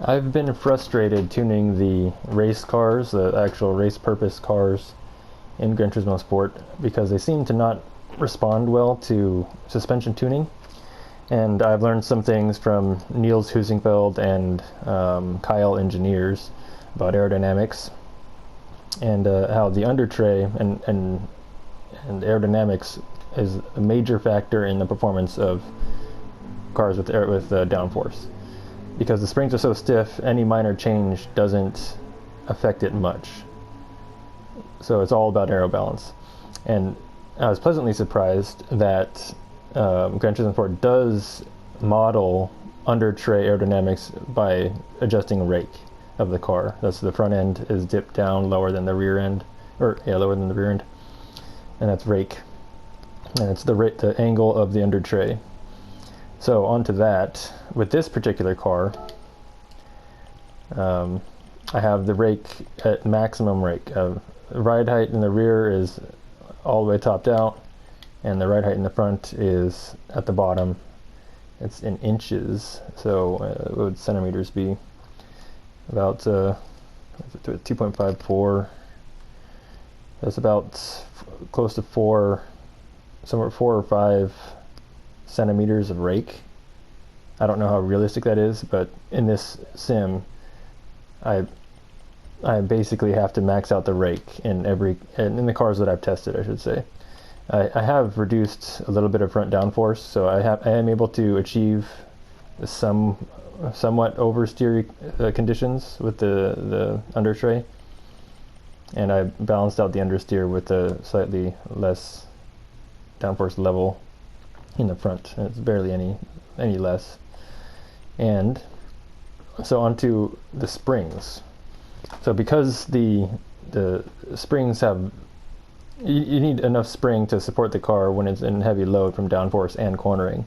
I've been frustrated tuning the race cars, the actual race purpose cars in Gran Turismo Sport, because they seem to not respond well to suspension tuning. And I've learned some things from Niels Husingfeld and Kyle Engineers about aerodynamics and how the undertray and aerodynamics is a major factor in the performance of cars with downforce. Because the springs are so stiff, any minor change doesn't affect it much. So it's all about aero balance. And I was pleasantly surprised that Gran Turismo Sport does model under tray aerodynamics by adjusting rake of the car. That's the front end is dipped down lower than the rear end, lower than the rear end, and that's rake. And it's the angle of the under tray. So onto that, with this particular car, I have the rake at maximum rake. Ride height in the rear is all the way topped out, and the ride height in the front is at the bottom. It's in inches, so what would centimeters be? About 2.54. That's about close to somewhere 4 or 5 centimeters of rake. I don't know how realistic that is, but in this sim, I basically have to max out the rake in the cars that I've tested, I should say. I have reduced a little bit of front downforce, so I am able to achieve somewhat oversteer conditions with the undertray, and I balanced out the understeer with a slightly less downforce level in the front. It's barely any less. And so onto the springs. So because the springs have, you need enough spring to support the car when it's in heavy load from downforce and cornering.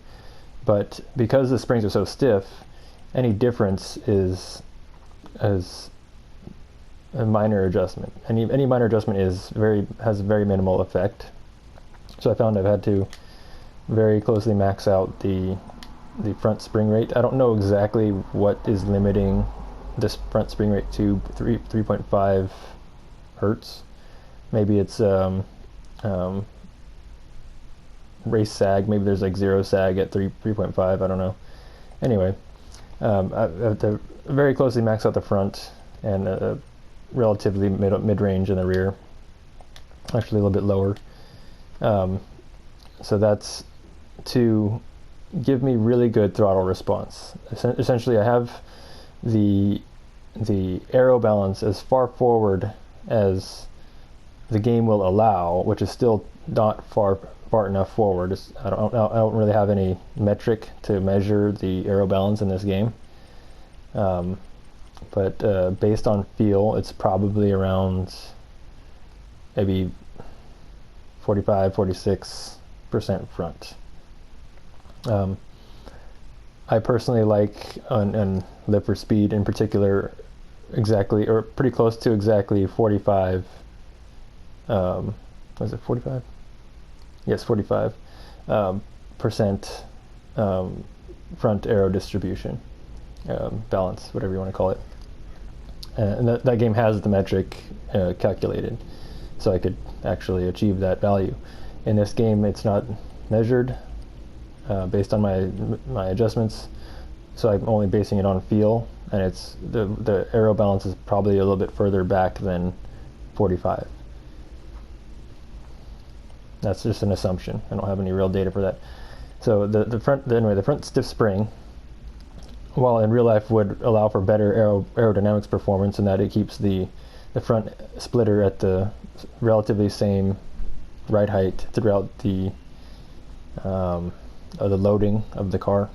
But because the springs are so stiff, any difference is as a minor adjustment. Any minor adjustment has very minimal effect. So I found I've had to very closely max out the front spring rate. I don't know exactly what is limiting this front spring rate to 3.5 hertz. Maybe it's race sag. Maybe there's like 0 sag at 3.5. I don't know. Anyway, I have to very closely max out the front and relatively mid-range in the rear. Actually, a little bit lower. So that's to give me really good throttle response. Essentially, I have the aero balance as far forward as the game will allow, which is still not far enough forward. I don't really have any metric to measure the aero balance in this game. But based on feel, it's probably around maybe 46% front. I personally like on Live for Speed in particular exactly, or pretty close to exactly 45. Was it 45? Yes, 45 percent front aero distribution, balance, whatever you want to call it. And that game has the metric calculated, so I could actually achieve that value. In this game, it's not measured based on my adjustments, so I'm only basing it on feel, and it's the aero balance is probably a little bit further back than 45. That's just an assumption. I don't have any real data for that. So the front stiff spring, while in real life would allow for better aerodynamics performance in that it keeps the front splitter at the relatively same ride height throughout the loading of the car.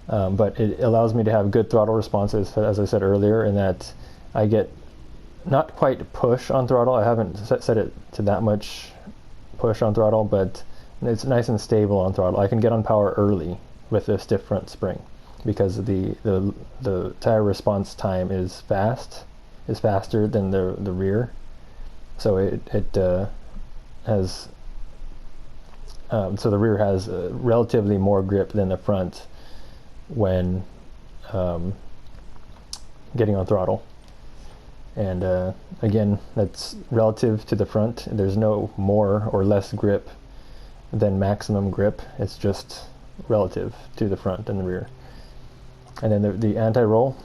But it allows me to have good throttle responses, as I said earlier, in that I get not quite push on throttle. I haven't set it to that much push on throttle, but it's nice and stable on throttle. I can get on power early with a stiff front spring because the tire response time is faster than the rear, so it has so the rear has relatively more grip than the front when getting on throttle. And again, that's relative to the front. There's no more or less grip than maximum grip. It's just relative to the front and the rear. And then the anti-roll,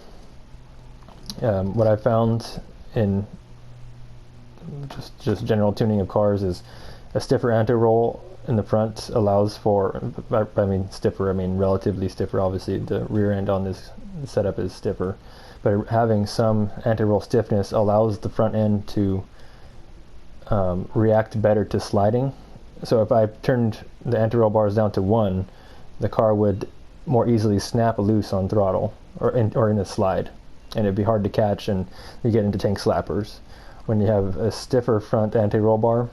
what I found in just general tuning of cars is a stiffer anti-roll in the front allows for, I mean stiffer, I mean relatively stiffer. Obviously the rear end on this setup is stiffer, but having some anti-roll stiffness allows the front end to react better to sliding. So if I turned the anti-roll bars down to 1, the car would more easily snap loose on throttle or in a slide, and it'd be hard to catch, and you get into tank slappers. When you have a stiffer front anti-roll bar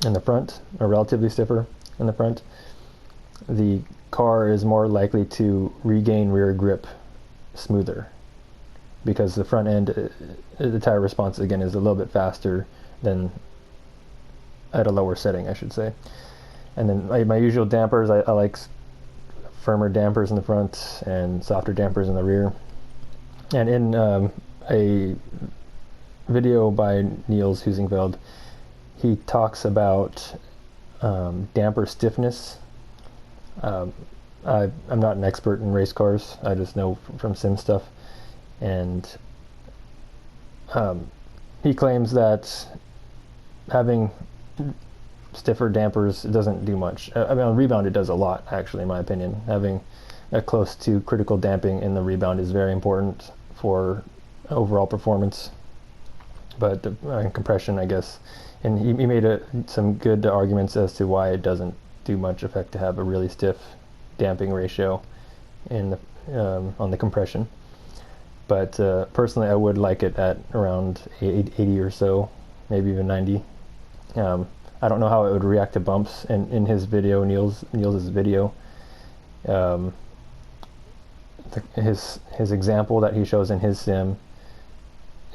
in the front, or relatively stiffer in the front, the car is more likely to regain rear grip smoother, because the front end, the tire response again is a little bit faster than at a lower setting, I should say. And then my usual dampers, I like firmer dampers in the front and softer dampers in the rear. And in a video by Niels Husingveld, he talks about damper stiffness. I'm not an expert in race cars, I just know from sim stuff. And he claims that having stiffer dampers doesn't do much. I mean, on rebound it does a lot, actually, in my opinion. Having a close to critical damping in the rebound is very important for overall performance. But compression, I guess, and he made some good arguments as to why it doesn't do much effect to have a really stiff damping ratio in the, on the compression. But personally, I would like it at around 80 or so, maybe even 90. I don't know how it would react to bumps. And in his video, Niels's video, his example that he shows in his sim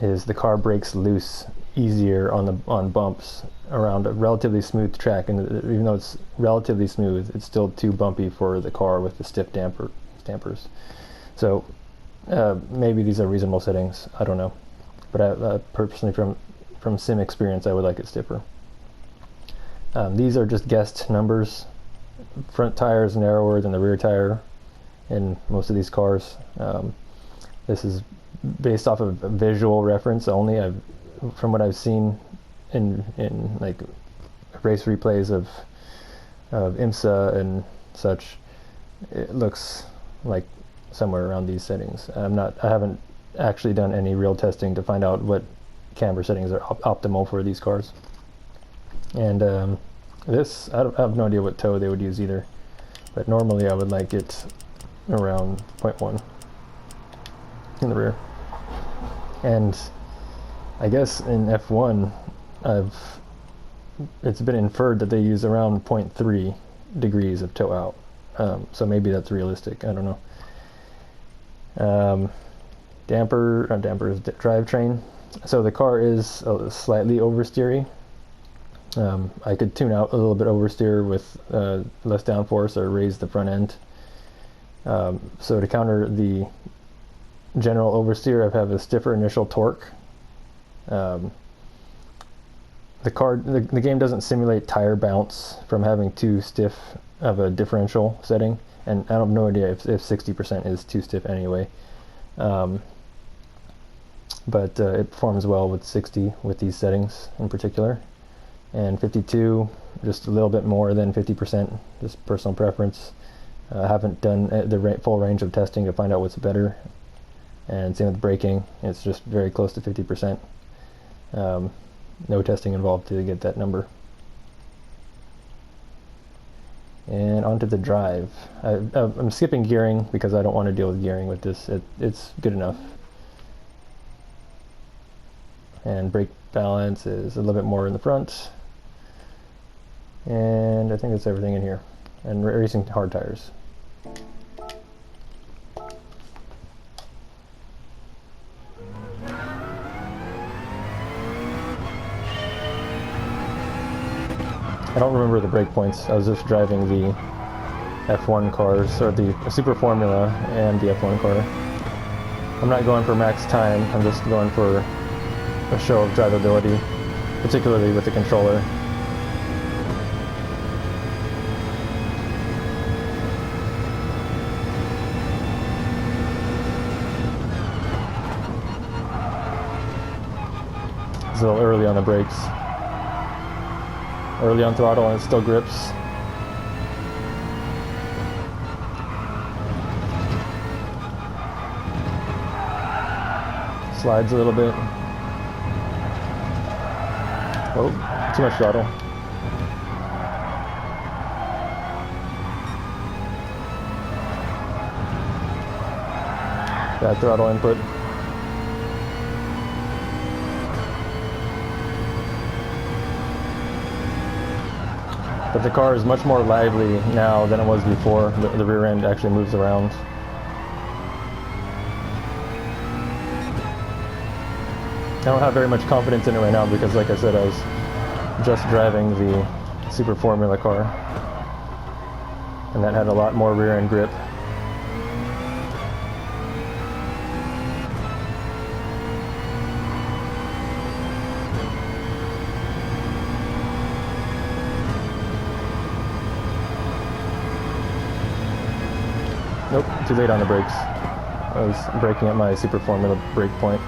is the car breaks loose easier on bumps around a relatively smooth track, and even though it's relatively smooth, it's still too bumpy for the car with the stiff dampers. So maybe these are reasonable settings, I don't know, but personally from sim experience, I would like it stiffer. These are just guessed numbers. Front tire is narrower than the rear tire in most of these cars. This is based off of a visual reference only. From what I've seen in like race replays of IMSA and such, it looks like somewhere around these settings. I haven't actually done any real testing to find out what camber settings are optimal for these cars. And this, I have no idea what toe they would use either, but normally I would like it around 0.1 in the rear. And I guess in F1, it's been inferred that they use around 0.3 degrees of toe out. So maybe that's realistic, I don't know. Drivetrain. So the car is slightly oversteery. I could tune out a little bit oversteer with less downforce or raise the front end. So to counter the general oversteer, I have a stiffer initial torque. The game doesn't simulate tire bounce from having too stiff of a differential setting, and I have no idea if 60% is too stiff anyway. But it performs well with 60 with these settings in particular, and 52 just a little bit more than 50%, just personal preference. I haven't done the full range of testing to find out what's better, and same with braking, it's just very close to 50%. No testing involved to get that number. And onto the drive. I'm skipping gearing because I don't want to deal with gearing with this. It's good enough. And brake balance is a little bit more in the front. And I think that's everything in here. And racing hard tires. I don't remember the brake points. I was just driving the F1 cars, or the Super Formula and the F1 car. I'm not going for max time, I'm just going for a show of drivability, particularly with the controller. It's a little early on the brakes. Early on throttle and it still grips. Slides a little bit. Oh, too much throttle. Bad throttle input. But the car is much more lively now than it was before. The rear end actually moves around. I don't have very much confidence in it right now because, like I said, I was just driving the Super Formula car, and that had a lot more rear end grip. Nope, too late on the brakes. I was braking at my Super Formula brake point.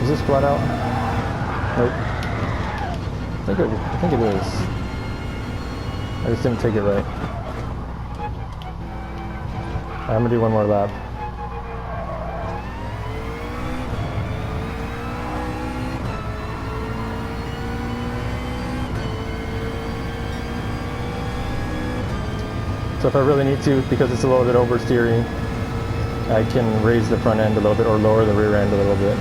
Is this flat out? Nope. I think it is. I just didn't take it right. I'm gonna do one more lap. So if I really need to, because it's a little bit oversteering, I can raise the front end a little bit or lower the rear end a little bit.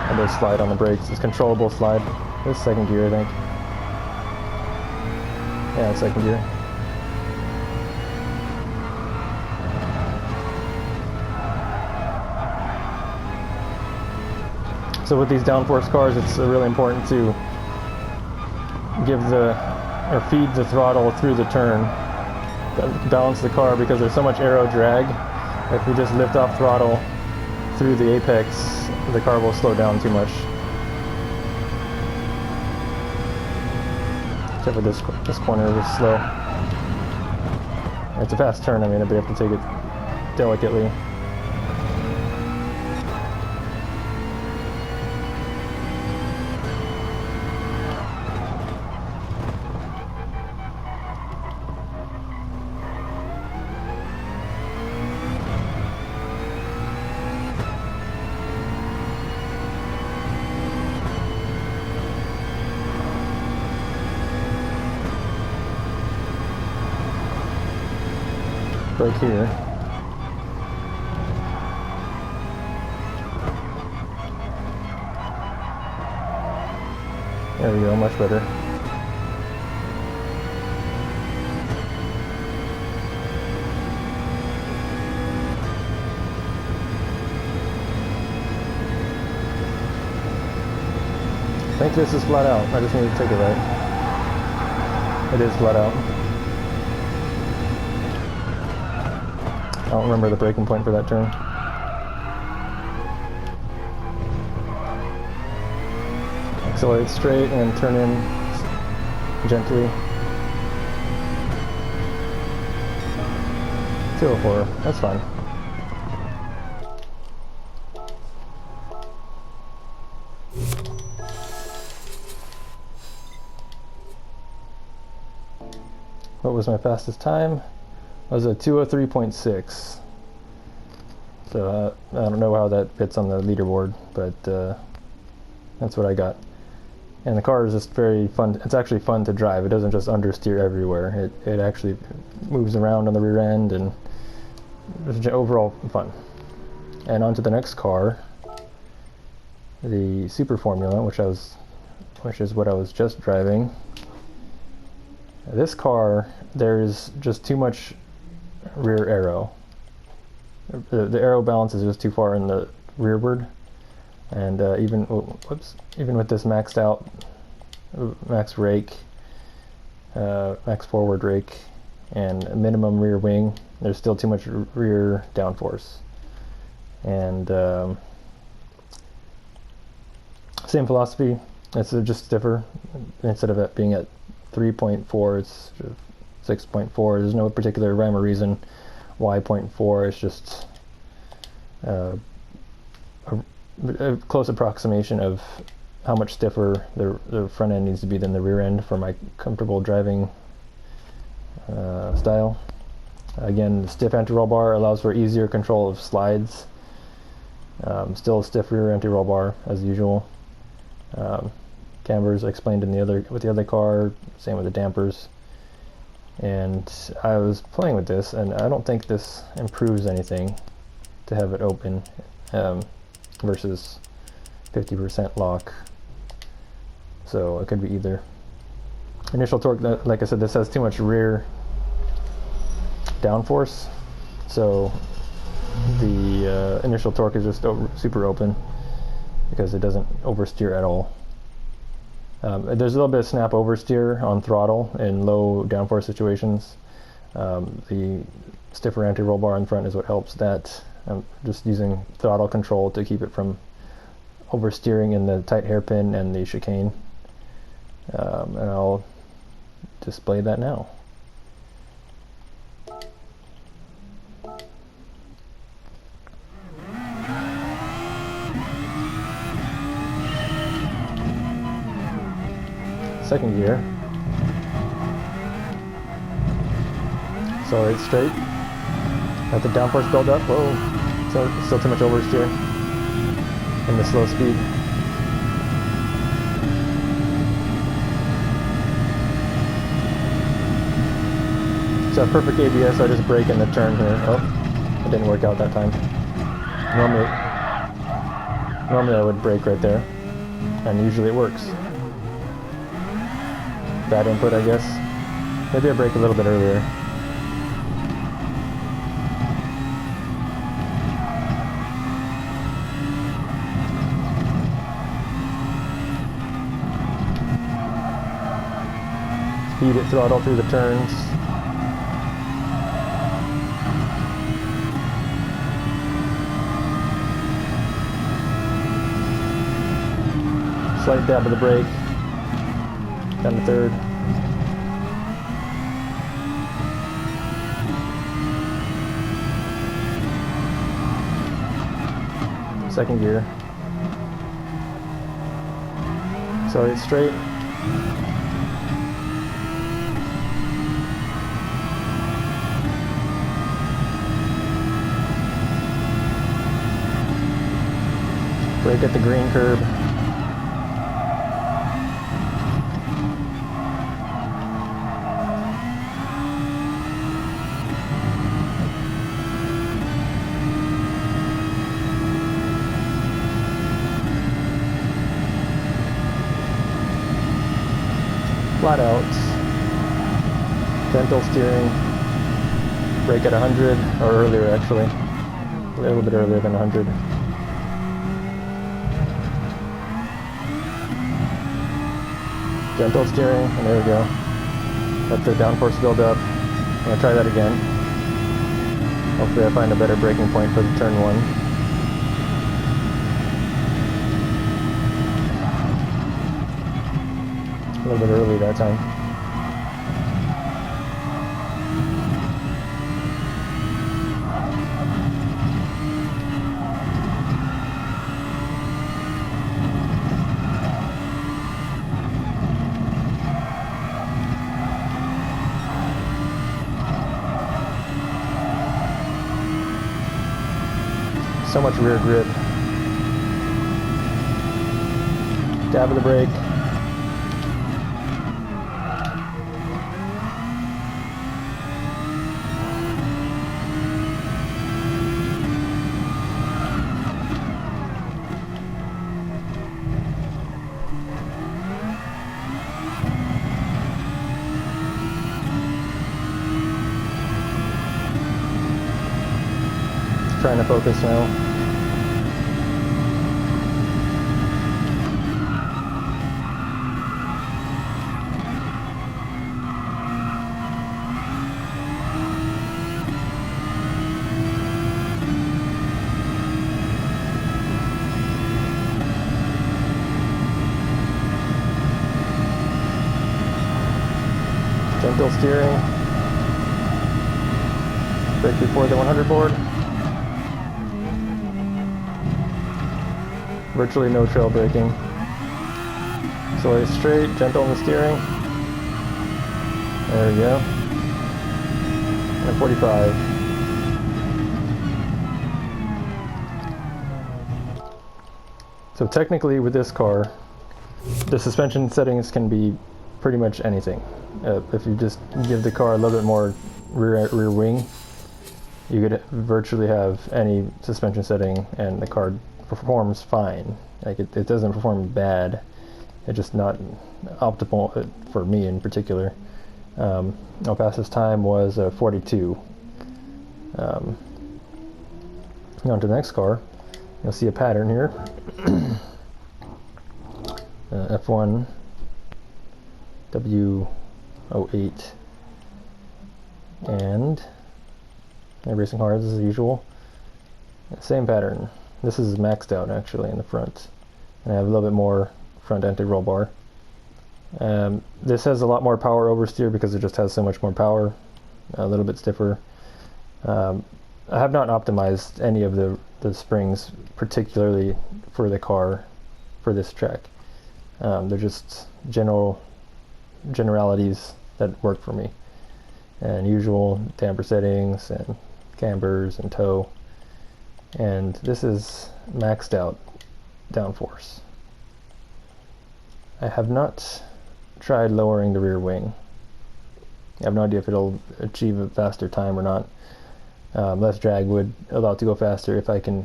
And there's slide on the brakes. It's controllable slide. This is second gear, I think. Yeah, second gear. So with these downforce cars, it's really important to feed the throttle through the turn, balance the car, because there's so much aero drag. If we just lift off throttle through the apex, the car will slow down too much. Except for this corner is slow. It's a fast turn, I mean, but you have to take it delicately. Brake here. There we go, much better. I think this is flat out. I just need to take it right. It is flat out. I don't remember the braking point for that turn. Accelerate straight and turn in gently. 204, that's fine. What was my fastest time? It was a 203.6. So I don't know how that fits on the leaderboard, but that's what I got. And the car is just very fun. It's actually fun to drive. It doesn't just understeer everywhere. It actually moves around on the rear end, and it's overall fun. And on to the next car, the Super Formula, which is what I was just driving. This car, there's just too much rear aero. The aero balance is just too far in the rearward, and even with this maxed out max rake, max forward rake, and minimum rear wing, there's still too much rear downforce. And same philosophy. It's just stiffer. Instead of it being at 3.4, it's 6.4. There's no particular rhyme or reason why 0.4. It's just a close approximation of how much stiffer the front end needs to be than the rear end for my comfortable driving style. Again, the stiff anti-roll bar allows for easier control of slides. Still a stiff rear anti-roll bar as usual. Cambers explained with the other car, same with the dampers. And I was playing with this, and I don't think this improves anything to have it open versus 50% lock. So it could be either. Initial torque, like I said, this has too much rear downforce, so the initial torque is just super open because it doesn't oversteer at all. There's a little bit of snap oversteer on throttle in low downforce situations. The stiffer anti-roll bar in front is what helps that. I'm just using throttle control to keep it from oversteering in the tight hairpin and the chicane. And I'll display that now. Second gear. Accelerate straight. Let the downforce build up. Whoa, still too much oversteer in the slow speed. So perfect ABS, I just brake in the turn here. Oh, it didn't work out that time. Normally I would brake right there, and usually it works. Bad input, I guess. Maybe I brake a little bit earlier. Speed it, throttle through the turns. Slight dab of the brake. Down to third. Second gear. Accelerate straight. Brake at the green curb. Flat out, gentle steering, brake at 100, or earlier actually, a little bit earlier than 100. Gentle steering, and there we go. Let the downforce build up. I'm going to try that again. Hopefully I find a better braking point for the turn one. A little bit early that time. So much rear grip. Dab of the brake. trying to focus now. Gentle steering. Brake before the 100 board. Virtually no trail braking. So straight, gentle in the steering. There we go. And 45. So technically with this car, the suspension settings can be pretty much anything. If you just give the car a little bit more rear wing, you could virtually have any suspension setting and the car performs fine. Like it doesn't perform bad. It's just not optimal for me in particular. Our fastest time was 42. On to the next car. You'll see a pattern here. F1 W08 and racing cars as usual. Same pattern. This is maxed out actually in the front, and I have a little bit more front anti-roll bar. This has a lot more power oversteer because it just has so much more power, a little bit stiffer. I have not optimized any of the springs particularly for the car for this track. They're just generalities that work for me, and usual damper settings and cambers and toe. And this is maxed out downforce. I have not tried lowering the rear wing. I have no idea if it'll achieve a faster time or not. Less drag would allow it to go faster if I can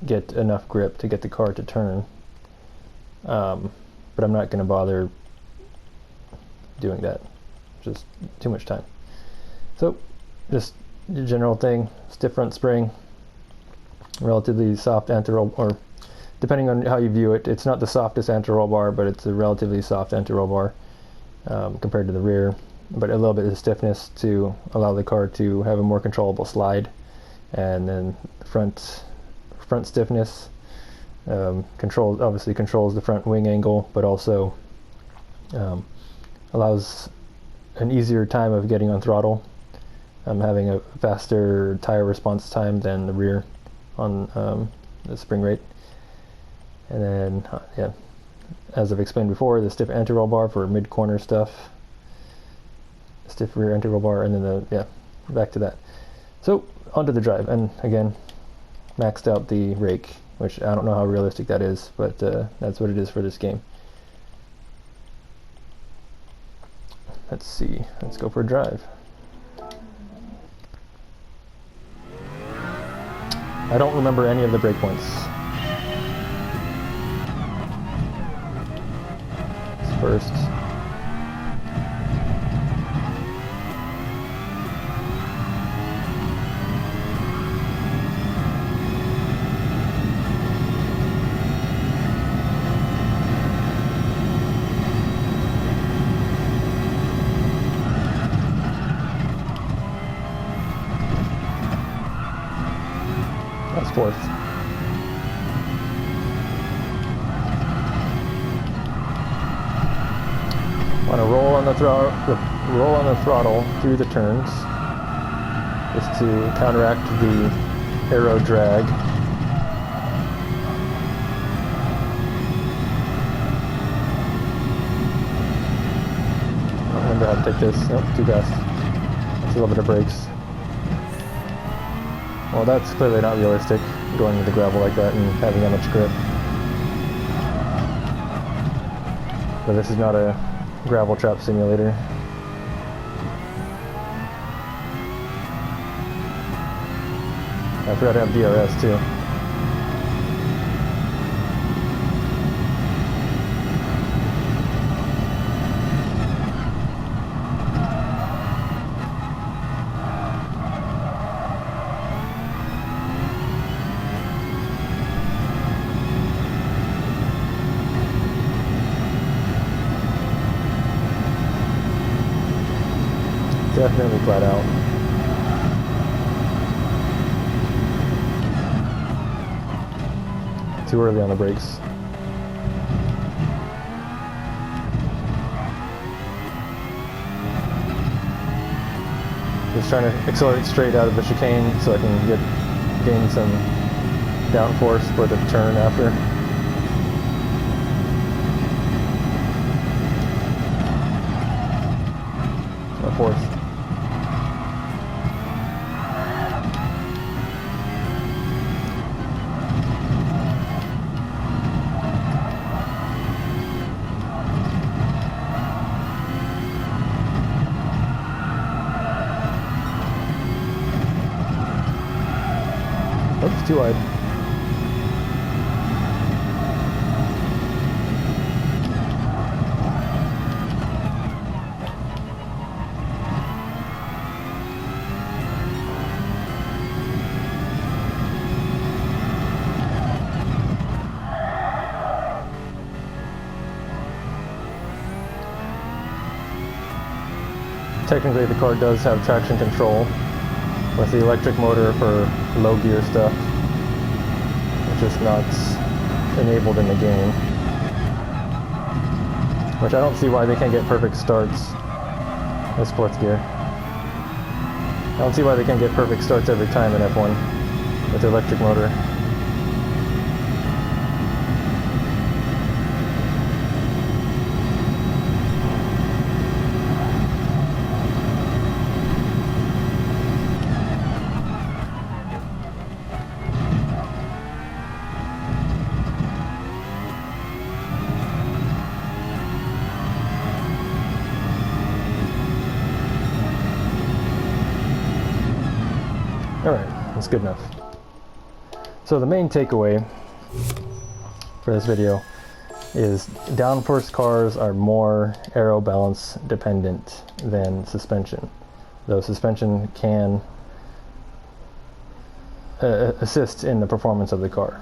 get enough grip to get the car to turn. But I'm not going to bother doing that. Just too much time. So, just the general thing, stiff front spring, relatively soft anti-roll, or depending on how you view it, it's not the softest anti-roll bar, but it's a relatively soft anti-roll bar compared to the rear. But a little bit of stiffness to allow the car to have a more controllable slide, and then front stiffness obviously controls the front wing angle, but also allows an easier time of getting on throttle. I'm having a faster tire response time than the rear on the spring rate. And then, yeah, as I've explained before, the stiff anti-roll bar for mid-corner stuff, stiff rear anti-roll bar, and then back to that. So onto the drive, and again, maxed out the rake, which I don't know how realistic that is, but that's what it is for this game. Let's see, let's go for a drive. I don't remember any of the breakpoints. First. That's fourth. Want to roll on the throttle through the turns, just to counteract the Aero drag. I don't remember how to take this. Nope, too fast. That's a little bit of brakes. Well, that's clearly not realistic, going into the gravel like that and having that much grip. But this is not a gravel trap simulator. I forgot to have DRS too. Definitely flat out. Too early on the brakes. Just trying to accelerate straight out of the chicane so I can gain some downforce for the turn after. A fourth. Oops, too wide. Technically the car does have traction control with the electric motor for low gear stuff. It's just not enabled in the game. Which I don't see why they can't get perfect starts. That's fourth gear. I don't see why they can't get perfect starts every time in F1 with the electric motor. Alright, that's good enough. So the main takeaway for this video is downforce cars are more aero balance dependent than suspension. Though suspension can assist in the performance of the car.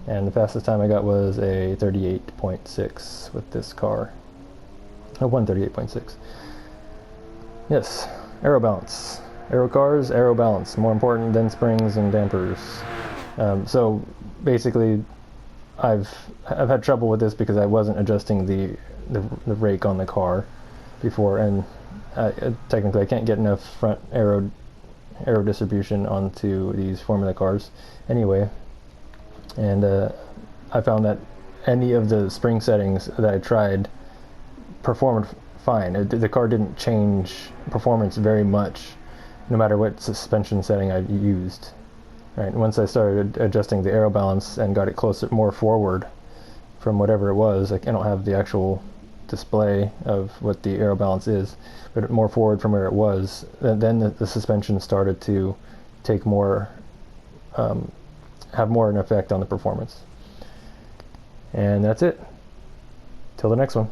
And the fastest time I got was a 38.6 with this car. A 138.6. Yes, aero balance. Aero cars, aero balance, more important than springs and dampers. So basically, I've had trouble with this because I wasn't adjusting the rake on the car before, and technically I can't get enough front aero distribution onto these Formula cars anyway. And I found that any of the spring settings that I tried performed fine. The car didn't change performance very much, no matter what suspension setting I used. Right, once I started adjusting the aero balance and got it closer, more forward from whatever it was, I don't have the actual display of what the aero balance is, but more forward from where it was, then the suspension started to take more, have more an effect on the performance. And that's it. Till the next one.